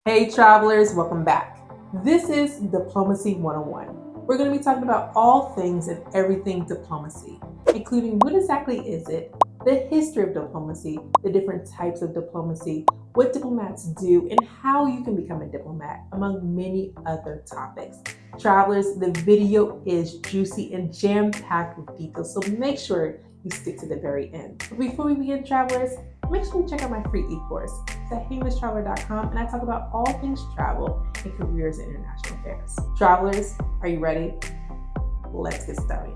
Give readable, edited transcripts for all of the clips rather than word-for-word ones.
Hey travelers, welcome back. This is Diplomacy 101. We're going to be talking about all things and everything diplomacy, including what exactly is it, the history of diplomacy, the different types of diplomacy, what diplomats do, and how you can become a diplomat, among many other topics. Travelers, the video is juicy and jam-packed with details, so make sure you stick to the very end. But before we begin, travelers, make sure you check out my free e-course. It's at HenglishTraveler.com, and I talk about all things travel and careers in international affairs. Travelers, are you ready? Let's get started.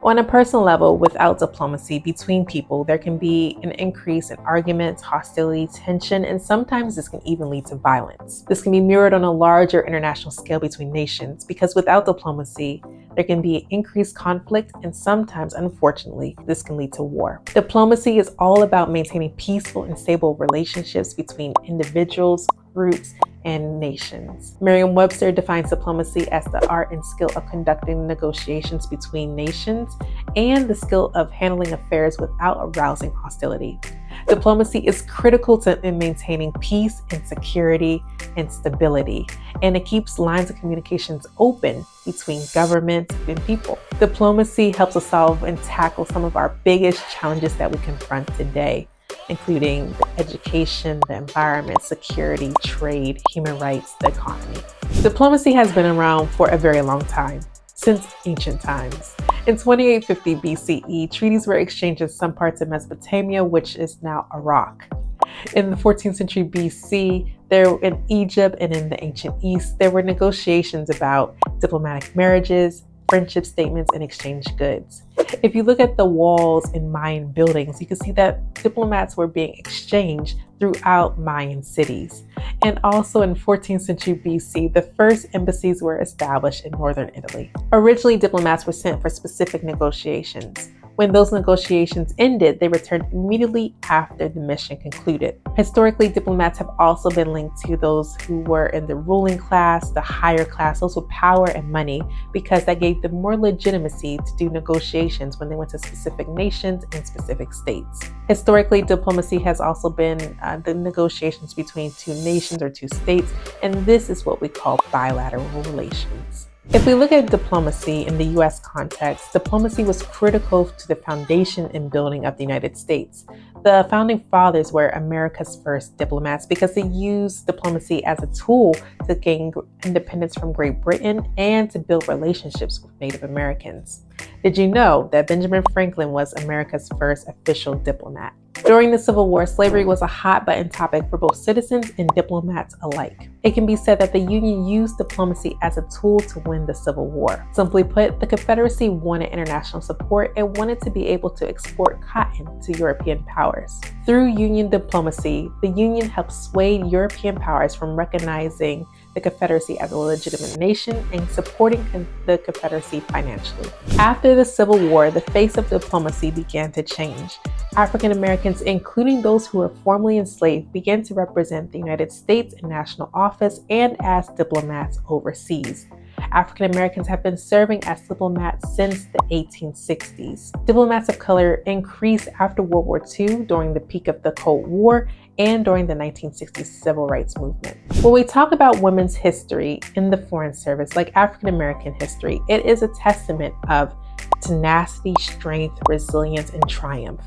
On a personal level, without diplomacy between people, there can be an increase in arguments, hostility, tension, and sometimes this can even lead to violence. This can be mirrored on a larger international scale between nations because without diplomacy, there can be increased conflict, and sometimes, unfortunately, this can lead to war. Diplomacy is all about maintaining peaceful and stable relationships between individuals, groups, and nations. Merriam-Webster defines diplomacy as the art and skill of conducting negotiations between nations and the skill of handling affairs without arousing hostility. Diplomacy is critical in maintaining peace and security and stability, and it keeps lines of communications open between governments and people. Diplomacy helps us solve and tackle some of our biggest challenges that we confront today, including education, the environment, security, trade, human rights, the economy. Diplomacy has been around for a very long time, since ancient times. In 2850 BCE, treaties were exchanged in some parts of Mesopotamia, which is now Iraq. In the 14th century BC, in Egypt and in the ancient East, there were negotiations about diplomatic marriages, friendship statements, and exchange goods. If you look at the walls in Mayan buildings, you can see that diplomats were being exchanged throughout Mayan cities. And also in 14th century BC, the first embassies were established in northern Italy. Originally, diplomats were sent for specific negotiations. When those negotiations ended, they returned immediately after the mission concluded. Historically, diplomats have also been linked to those who were in the ruling class, the higher class, those with power and money, because that gave them more legitimacy to do negotiations when they went to specific nations and specific states. Historically, diplomacy has also been the negotiations between two nations or two states, and this is what we call bilateral relations. If we look at diplomacy in the U.S. context, diplomacy was critical to the foundation and building of the United States. The founding fathers were America's first diplomats because they used diplomacy as a tool to gain independence from Great Britain and to build relationships with Native Americans. Did you know that Benjamin Franklin was America's first official diplomat? During the Civil War, slavery was a hot-button topic for both citizens and diplomats alike. It can be said that the Union used diplomacy as a tool to win the Civil War. Simply put, the Confederacy wanted international support and wanted to be able to export cotton to European powers. Through Union diplomacy, the Union helped sway European powers from recognizing the Confederacy as a legitimate nation and supporting the Confederacy financially. After the Civil War, the face of diplomacy began to change. African Americans, including those who were formerly enslaved, began to represent the United States in national office and as diplomats overseas. African Americans have been serving as diplomats since the 1860s. Diplomats of color increased after World War II during the peak of the Cold War and during the 1960s civil rights movement. When we talk about women's history in the Foreign Service, like African American history, it is a testament of tenacity, strength, resilience, and triumph.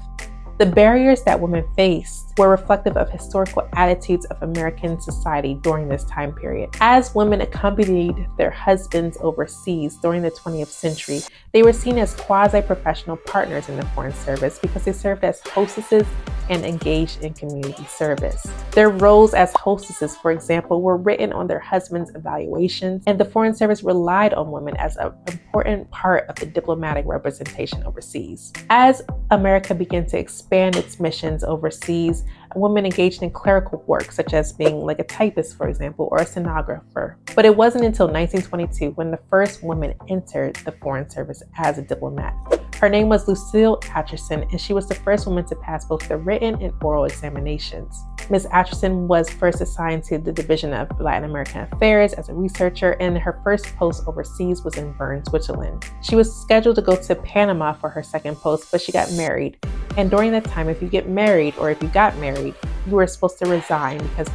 The barriers that women faced were reflective of historical attitudes of American society during this time period. As women accompanied their husbands overseas during the 20th century, they were seen as quasi-professional partners in the Foreign Service because they served as hostesses and engaged in community service. Their roles as hostesses, for example, were written on their husbands' evaluations, and the Foreign Service relied on women as an important part of the diplomatic representation overseas. As America began to expand its missions overseas, women engaged in clerical work, such as being like a typist, for example, or a stenographer. But it wasn't until 1922 when the first woman entered the Foreign Service as a diplomat. Her name was Lucille Acheson, and she was the first woman to pass both the written and oral examinations. Ms. Atchison was first assigned to the Division of Latin American Affairs as a researcher, and her first post overseas was in Bern, Switzerland. She was scheduled to go to Panama for her second post, but she got married. And during that time, if you get married or if you got married, you were supposed to resign because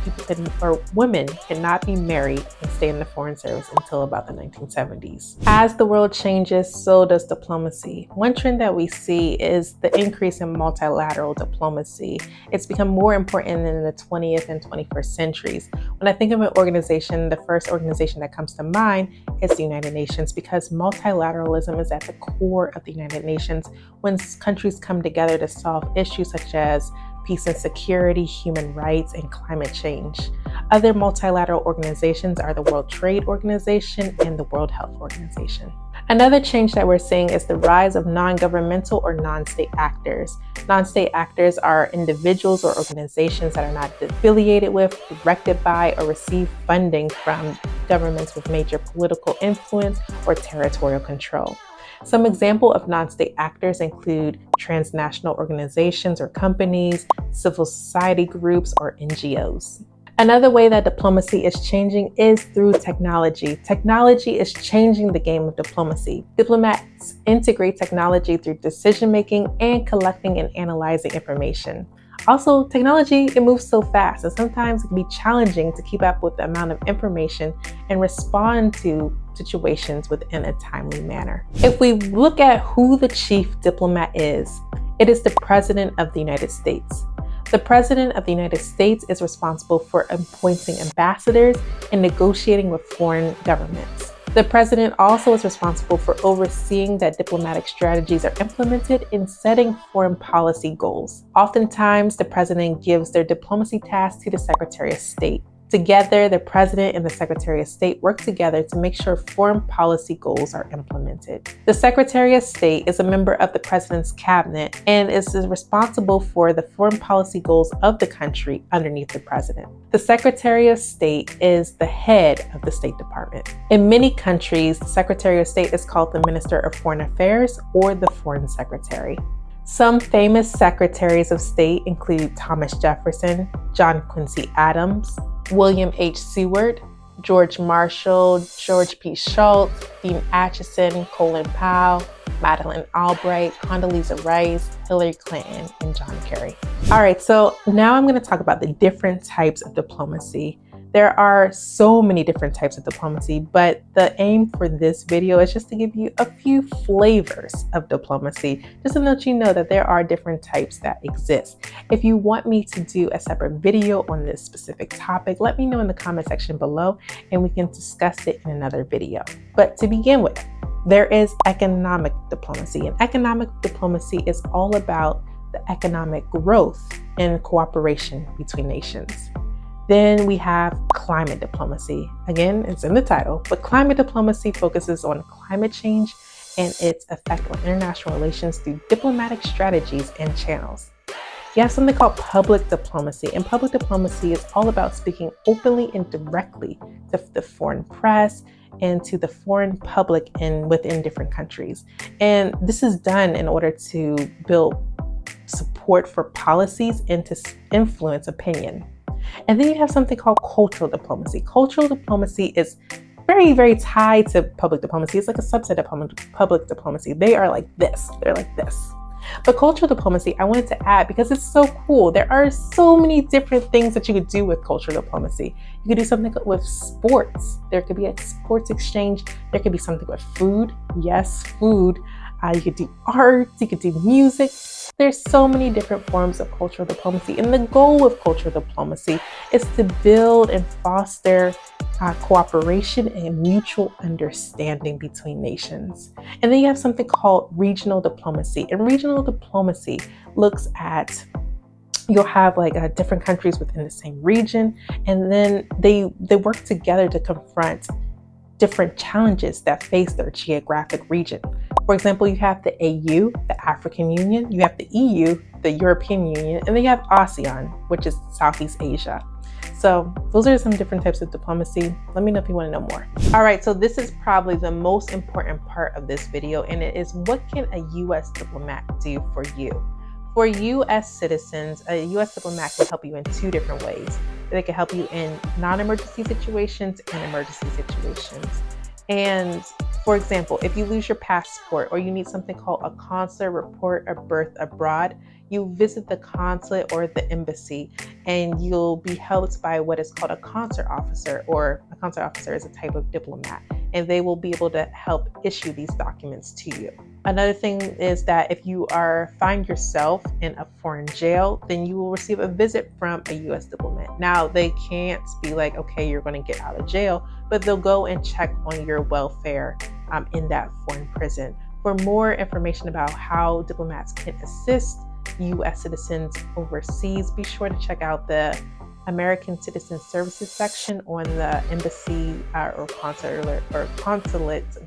women cannot be married and stay in the foreign service until about the 1970s. As the world changes, so does diplomacy. One trend that we see is the increase in multilateral diplomacy. It's become more important in the 20th and 21st centuries. When I think of an organization, the first organization that comes to mind is the United Nations, because multilateralism is at the core of the United Nations when countries come together to solve issues such as peace and security, human rights, and climate change. Other multilateral organizations are the World Trade Organization and the World Health Organization. Another change that we're seeing is the rise of non-governmental or non-state actors. Non-state actors are individuals or organizations that are not affiliated with, directed by, or receive funding from governments with major political influence or territorial control. Some examples of non-state actors include transnational organizations or companies, civil society groups, or NGOs. Another way that diplomacy is changing is through technology. Technology is changing the game of diplomacy. Diplomats integrate technology through decision-making and collecting and analyzing information. Also, technology, it moves so fast, and sometimes it can be challenging to keep up with the amount of information and respond to situations within a timely manner. If we look at who the chief diplomat is, it is the President of the United States. The President of the United States is responsible for appointing ambassadors and negotiating with foreign governments. The President also is responsible for overseeing that diplomatic strategies are implemented in setting foreign policy goals. Oftentimes, the President gives their diplomacy tasks to the Secretary of State. Together, the President and the Secretary of State work together to make sure foreign policy goals are implemented. The Secretary of State is a member of the President's cabinet and is responsible for the foreign policy goals of the country underneath the President. The Secretary of State is the head of the State Department. In many countries, the Secretary of State is called the Minister of Foreign Affairs or the Foreign Secretary. Some famous Secretaries of State include Thomas Jefferson, John Quincy Adams, William H. Seward, George Marshall, George P. Shultz, Dean Acheson, Colin Powell, Madeleine Albright, Condoleezza Rice, Hillary Clinton, and John Kerry. All right, so now I'm going to talk about the different types of diplomacy. There are so many different types of diplomacy, but the aim for this video is just to give you a few flavors of diplomacy, just to let you know that there are different types that exist. If you want me to do a separate video on this specific topic, let me know in the comment section below and we can discuss it in another video. But to begin with, there is economic diplomacy, and economic diplomacy is all about the economic growth and cooperation between nations. Then we have climate diplomacy. Again, it's in the title, but climate diplomacy focuses on climate change and its effect on international relations through diplomatic strategies and channels. You have something called public diplomacy, and public diplomacy is all about speaking openly and directly to the foreign press and to the foreign public within different countries. And this is done in order to build support for policies and to influence opinion. And then you have something called cultural diplomacy. Cultural diplomacy is very, very tied to public diplomacy. It's like a subset of public diplomacy. They are like this. They're like this. But cultural diplomacy, I wanted to add because it's so cool. There are so many different things that you could do with cultural diplomacy. You could do something with sports. There could be a sports exchange. There could be something with food. Yes, food. You could do art. You could do music. There's so many different forms of cultural diplomacy. And the goal of cultural diplomacy is to build and foster cooperation and mutual understanding between nations. And then you have something called regional diplomacy. And regional diplomacy looks at, you'll have like different countries within the same region, and then they work together to confront different challenges that face their geographic region. For example, you have the AU, the African Union, you have the EU, the European Union, and then you have ASEAN, which is Southeast Asia. So those are some different types of diplomacy. Let me know if you want to know more. All right, so this is probably the most important part of this video, and it is, what can a US diplomat do for you? For U.S. citizens, a U.S. diplomat can help you in two different ways. They can help you in non-emergency situations and emergency situations. And for example, if you lose your passport or you need something called a consular report of birth abroad, you visit the consulate or the embassy and you'll be helped by what is called a consular officer, or a consular officer is a type of diplomat, and they will be able to help issue these documents to you. Another thing is that if you find yourself in a foreign jail, then you will receive a visit from a U.S. diplomat. Now, they can't be like, okay, you're going to get out of jail, but they'll go and check on your welfare in that foreign prison. For more information about how diplomats can assist U.S. citizens overseas, be sure to check out the American Citizen Services section on the embassy or consulate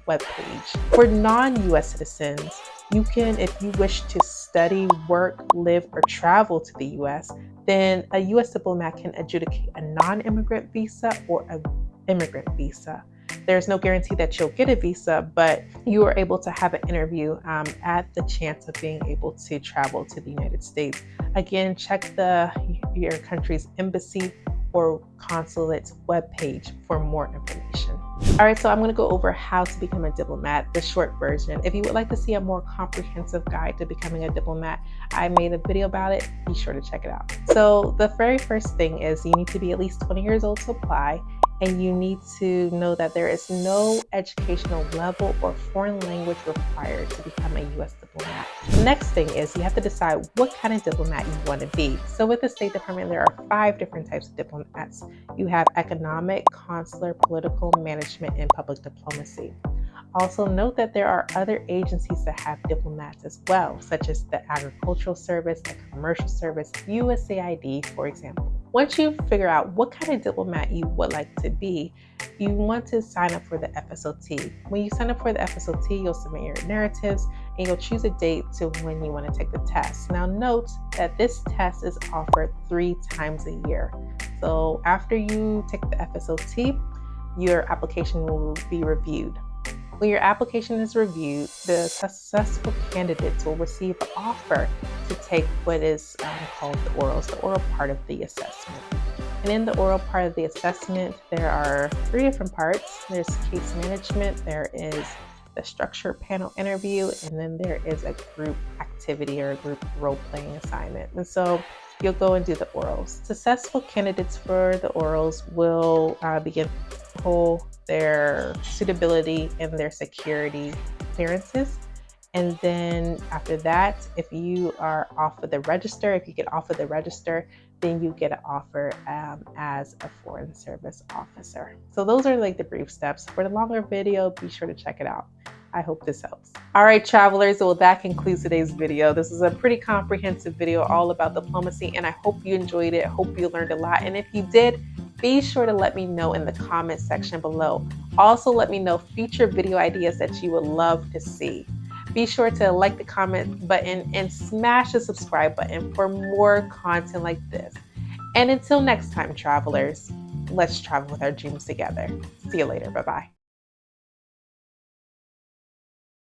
webpage. For non-U.S. citizens, you can, if you wish to study, work, live, or travel to the U.S., then a U.S. diplomat can adjudicate a non-immigrant visa or an immigrant visa. There's no guarantee that you'll get a visa, but you are able to have an interview at the chance of being able to travel to the United States. Again, check your country's embassy or consulate's webpage for more information. All right, so I'm going to go over how to become a diplomat, the short version. If you would like to see a more comprehensive guide to becoming a diplomat, I made a video about it. Be sure to check it out. So the very first thing is you need to be at least 20 years old to apply. And you need to know that there is no educational level or foreign language required to become a U.S. diplomat. The next thing is you have to decide what kind of diplomat you want to be. So with the State Department, there are 5 different types of diplomats. You have economic, consular, political, management, and public diplomacy. Also note that there are other agencies that have diplomats as well, such as the Agricultural Service, the Commercial Service, USAID, for example. Once you figure out what kind of diplomat you would like to be, you want to sign up for the FSOT. When you sign up for the FSOT, you'll submit your narratives and you'll choose a date to when you want to take the test. Now note that this test is offered 3 times a year. So after you take the FSOT, your application will be reviewed. When your application is reviewed, the successful candidates will receive an offer to take what is called the orals, the oral part of the assessment. And in the oral part of the assessment, there are 3 different parts. There's case management, there is the structured panel interview, and then there is a group activity or a group role-playing assignment. And so you'll go and do the orals. Successful candidates for the orals will begin to hold their suitability and their security clearances. And then after that, if you are off of the register, if you get off of the register, then you get an offer as a foreign service officer. So those are like the brief steps. For the longer video, be sure to check it out. I hope this helps. All right, travelers, well, that concludes today's video. This is a pretty comprehensive video all about diplomacy, and I hope you enjoyed it. I hope you learned a lot. And if you did, be sure to let me know in the comment section below. Also, let me know future video ideas that you would love to see. Be sure to like the comment button and smash the subscribe button for more content like this. And until next time, travelers, let's travel with our dreams together. See you later. Bye-bye.